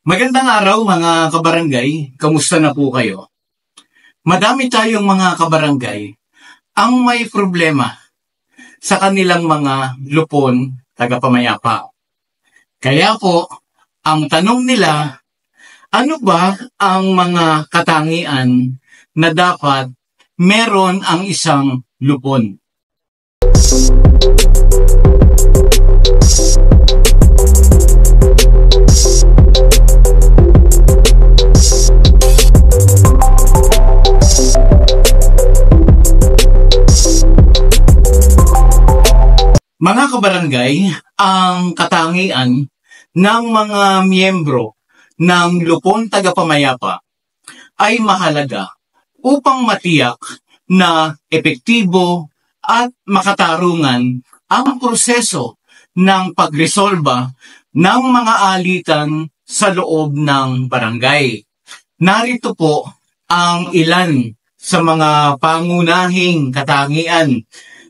Magandang araw mga kabarangay, kamusta na po kayo? Madami tayong mga kabarangay ang may problema sa kanilang mga lupon tagapamayapa. Kaya po, ang tanong nila, ano ba ang mga katangian na dapat meron ang isang lupon? Mga kabarangay, ang katangian ng mga miyembro ng lupon tagapamayapa ay mahalaga upang matiyak na epektibo at makatarungan ang proseso ng pagresolba ng mga alitan sa loob ng barangay. Narito po ang ilan sa mga pangunahing katangian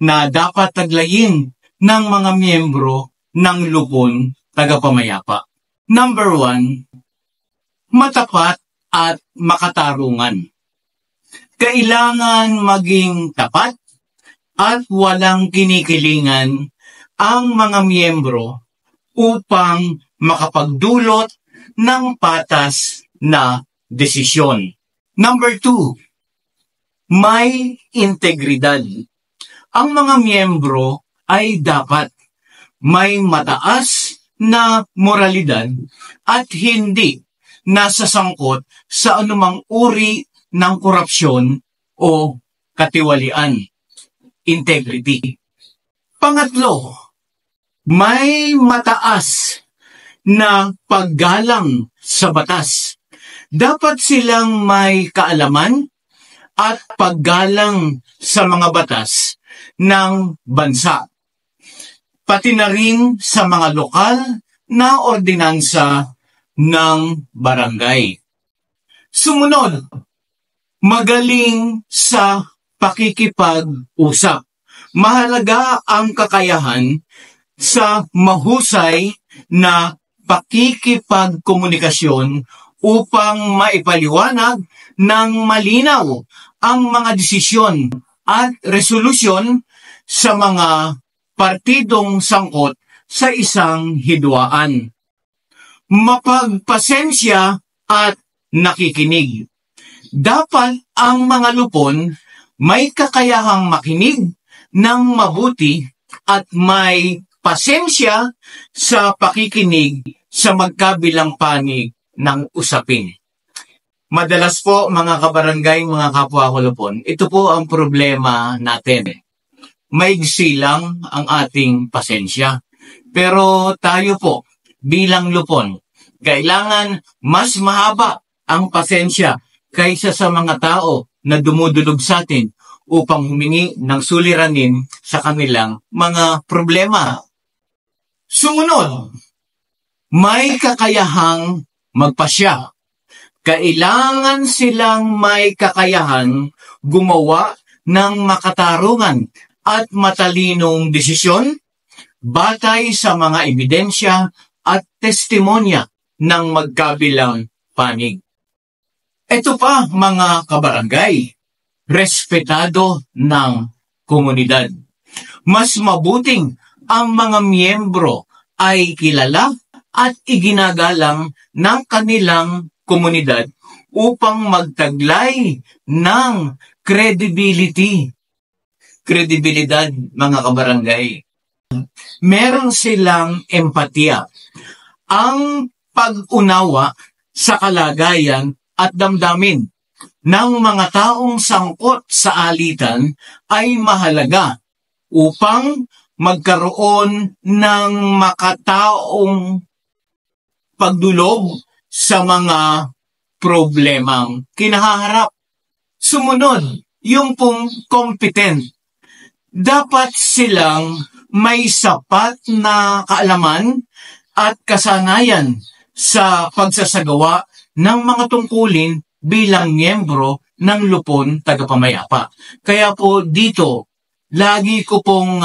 na dapat taglayin ng mga miyembro ng lupon tagapamayapa. Number 1, matapat at makatarungan. Kailangan maging tapat at walang kinikilingan ang mga miyembro upang makapagdulot ng patas na desisyon. Number 2, may integridad. Ang mga miyembro ay dapat may mataas na moralidad at hindi nasasangkot sa anumang uri ng korupsyon o katiwalian. Integrity. Pangatlo, may mataas na paggalang sa batas. Dapat silang may kaalaman at paggalang sa mga batas ng bansa, pati na rin sa mga lokal na ordinansa ng barangay. Sumunod, magaling sa pakikipag-usap. Mahalaga ang kakayahan sa mahusay na pakikipagkomunikasyon upang maipaliwanag ng malinaw ang mga desisyon at resolusyon sa mga partidong sangkot sa isang hidwaan. Mapagpasensya at nakikinig. Dapat ang mga lupon may kakayahang makinig ng mabuti at may pasensya sa pakikinig sa magkabilang panig ng usapin. Madalas po mga kabarangay, mga kapwa ko lupon, ito po ang problema natin. Maigsi lang ang ating pasensya. Pero tayo po, bilang lupon, kailangan mas mahaba ang pasensya kaysa sa mga tao na dumudulog sa atin upang humingi ng suliranin sa kanilang mga problema. Sumunod, may kakayahang magpasya. Kailangan silang may kakayahan gumawa ng makatarungan at matalinong desisyon batay sa mga ebidensya at testimonya ng magkabilang panig. Ito pa mga kabarangay, respetado ng komunidad. Mas mabuting ang mga miyembro ay kilala at iginagalang ng kanilang komunidad upang magtaglay ng kredibilidad mga kabarangay. Meron silang empatiya. Ang pag-unawa sa kalagayan at damdamin ng mga taong sangkot sa alitan ay mahalaga upang magkaroon ng makataong pagdulog sa mga problemang kinahaharap. Sumunod, yung pong competent. Dapat silang may sapat na kaalaman at kasanayan sa pagsasagawa ng mga tungkulin bilang miyembro ng lupon tagapamayapa. Kaya po dito, lagi ko pong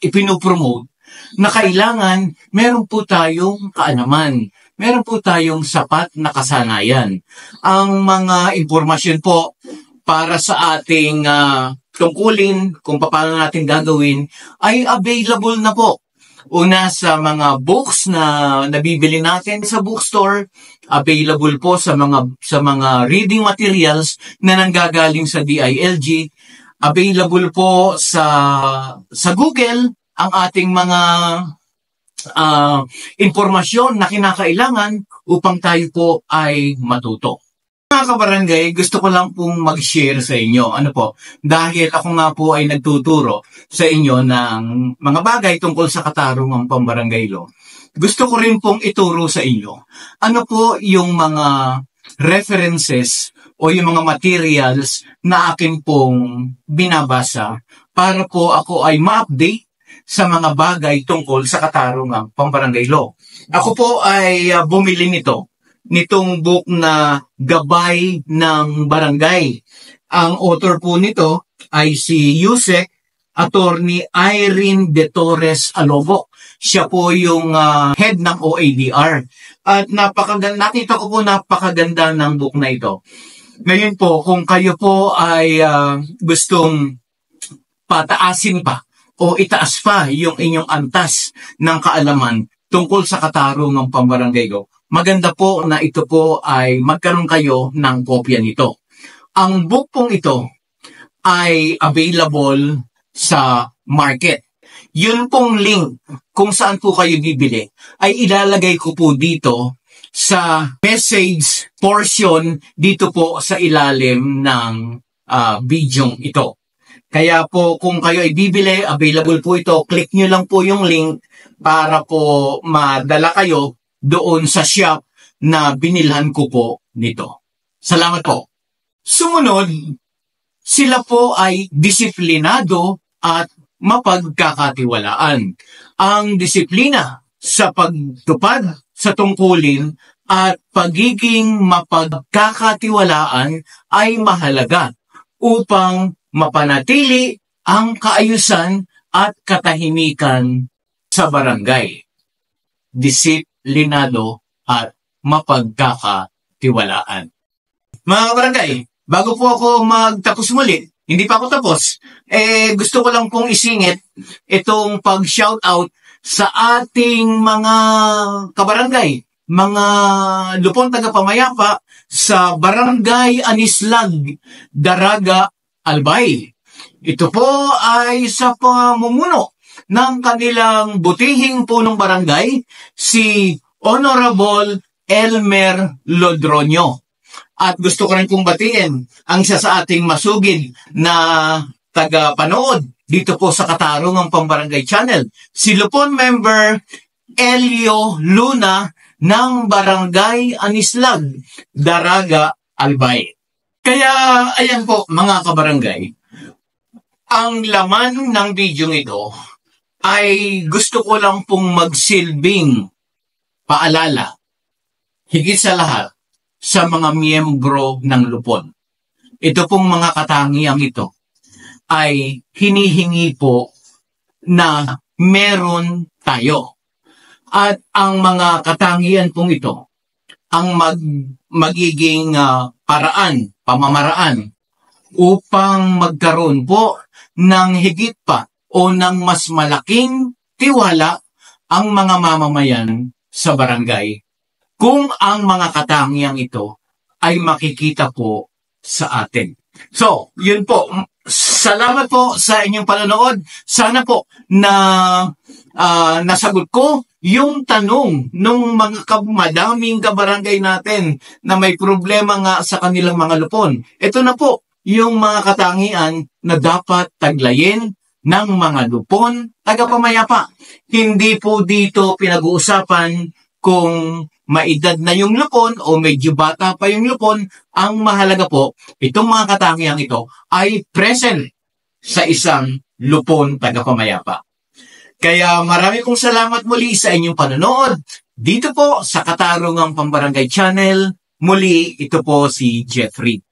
ipinopromote na kailangan meron po tayong kaalaman. meron po tayong sapat na kasanayan. Ang mga impormasyon po para sa ating tungkulin kung paano natin gagawin ay available na po. Una sa mga books na nabibili natin sa bookstore, available po sa mga reading materials na nanggagaling sa DILG, available po sa Google ang ating mga impormasyon na kinakailangan upang tayo po ay matuto. Mga kabarangay, gusto ko lang pong mag-share sa inyo. Ano po? Dahil ako nga po ay nagtuturo sa inyo ng mga bagay tungkol sa katarungang pambarangay law. Gusto ko rin pong ituro sa inyo. Ano po yung mga references o yung mga materials na akin pong binabasa para po ako ay ma-update sa mga bagay tungkol sa katarungang pambarangay law. Ako po ay bumili nitong book na Gabay ng Barangay. Ang author po nito ay si Yusek Attorney Irene De Torres Alobo. Siya po yung head ng OADR. At nakita ko po napakaganda ng book na ito. Ngayon po, kung kayo po ay gustong pataasin pa o itaas pa yung inyong antas ng kaalaman tungkol sa katarungang pambarangay law, maganda po na ito po ay magkaroon kayo ng kopya nito. Ang book pong ito ay available sa market. Yun pong link kung saan po kayo bibili ay ilalagay ko po dito sa message portion dito po sa ilalim ng video ito. Kaya po kung kayo ay bibili, available po ito. Click nyo lang po yung link para po madala kayo doon sa shop na binilhan ko po nito. Salamat po. Sumunod, sila po ay disiplinado at mapagkakatiwalaan. Ang disiplina sa pagtupad sa tungkulin at pagiging mapagkakatiwalaan ay mahalaga upang mapanatili ang kaayusan at katahimikan sa barangay. Disiplinado at mapagkakatiwalaan. Mga barangay, bago po ako magtapos muli, hindi pa ako tapos, gusto ko lang pong isingit itong pag-shoutout sa ating mga kabarangay, mga lupon tagapamayapa sa Barangay Anislag, Daraga, Albay. Ito po ay sa pamumuno ng kanilang butihing punong barangay, si Honorable Elmer Lodronio. At gusto ko rin pong batiin ang isa sa ating masugid na taga-panood dito po sa Katarungang Pambarangay Channel, si Lupon Member Elio Luna ng Barangay Anislag, Daraga, Albay. Kaya, ayan po mga kabarangay, ang laman ng video ito ay gusto ko lang pong magsilbing paalala, higit sa lahat, sa mga miyembro ng Lupon. Ito pong mga katangiang ito ay hinihingi po na meron tayo. At ang mga katangian pong ito, ang magiging pamamaraan upang magkaroon po ng higit pa o ng mas malaking tiwala ang mga mamamayan sa barangay kung ang mga katangiang ito ay makikita po sa atin. So, yun po. Salamat po sa inyong panonood. Sana po na nasagot ko yung tanong ng mga madaming kabarangay natin na may problema nga sa kanilang mga lupon. Ito na po yung mga katangian na dapat taglayin ng mga lupon tagapamayapa. Hindi po dito pinag-uusapan kung maedad na yung lupon o medyo bata pa yung lupon. Ang mahalaga po, itong mga katangiang ito ay present sa isang lupon tagapamayapa. Kaya marami kong salamat muli sa inyong panonood dito po sa Katarungang Pambarangay Channel. Muli, ito po si Jeffrey.